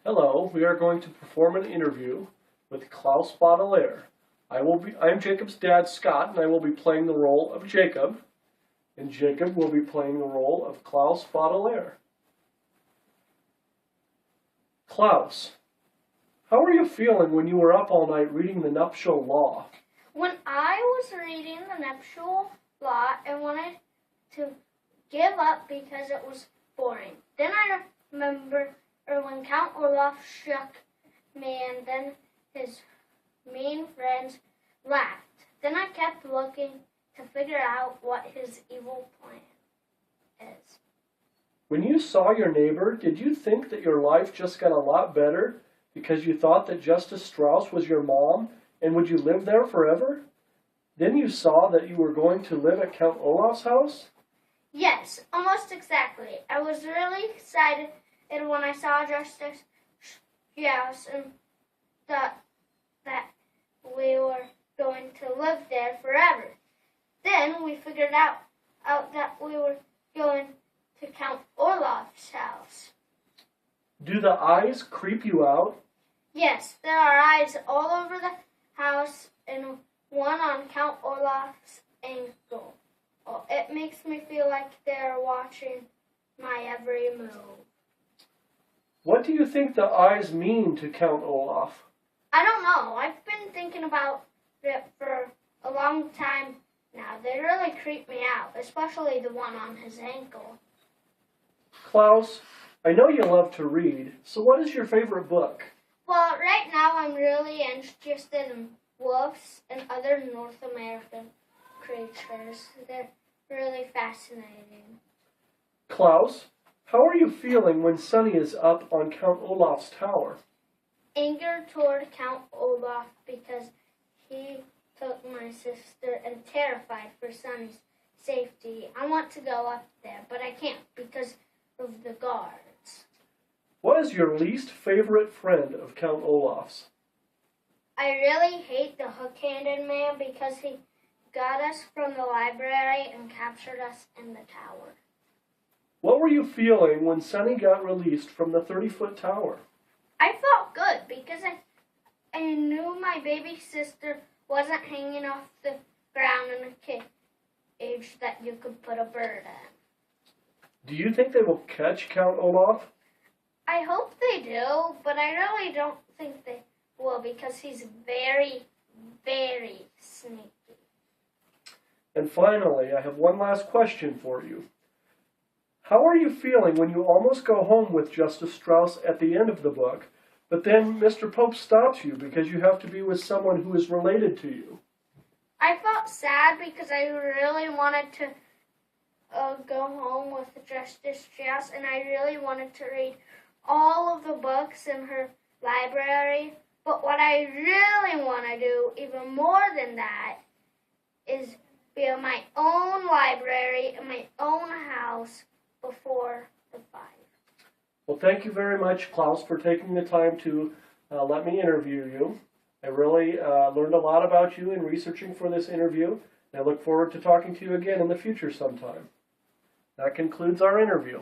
Hello, we are going to perform an interview with Klaus Baudelaire. I'm Jacob's dad, Scott, and I will be playing the role of Jacob, and Jacob will be playing the role of Klaus Baudelaire. Klaus, how were you feeling when you were up all night reading the nuptial law? When I was reading the nuptial law, I wanted to give up because it was boring. Then I remember when Count Olaf shook me and then his mean friends laughed. Then I kept looking to figure out what his evil plan is. When you saw your neighbor, did you think that your life just got a lot better because you thought that Justice Strauss was your mom and would you live there forever? Then you saw that you were going to live at Count Olaf's house? Yes, almost exactly. I was really excited when I saw Justice Strauss and thought that we were going to live there forever. Then we figured out that we were going to Count Olaf's house. Do the eyes creep you out? Yes, there are eyes all over the house and one on Count Olaf's ankle. Oh, it makes me feel like they're watching my every move. What do you think the eyes mean to Count Olaf? I don't know. I've been thinking about it for a long time now. They really creep me out, especially the one on his ankle. Klaus, I know you love to read, so what is your favorite book? Well, right now I'm really interested in wolves and other North American creatures. They're really fascinating. Klaus, how are you feeling when Sonny is up on Count Olaf's tower? Anger toward Count Olaf because he took my sister and terrified for Sonny's safety. I want to go up there, but I can't because of the guards. What is your least favorite friend of Count Olaf's? I really hate the hook-handed man because he got us from the library and captured us in the tower. What were you feeling when Sonny got released from the 30-foot tower? I felt good because I knew my baby sister wasn't hanging off the ground in a cage that you could put a bird in. Do you think they will catch Count Olaf? I hope they do, but I really don't think they will because he's very, very sneaky. And finally, I have one last question for you. How are you feeling when you almost go home with Justice Strauss at the end of the book, but then Mr. Pope stops you because you have to be with someone who is related to you? I felt sad because I really wanted to go home with Justice Strauss, and I really wanted to read all of the books in her library. But what I really want to do, even more than that, is be in my own library in my own house before the fire. Well, thank you very much, Klaus, for taking the time to let me interview you. I really learned a lot about you in researching for this interview, and I look forward to talking to you again in the future sometime. That concludes our interview.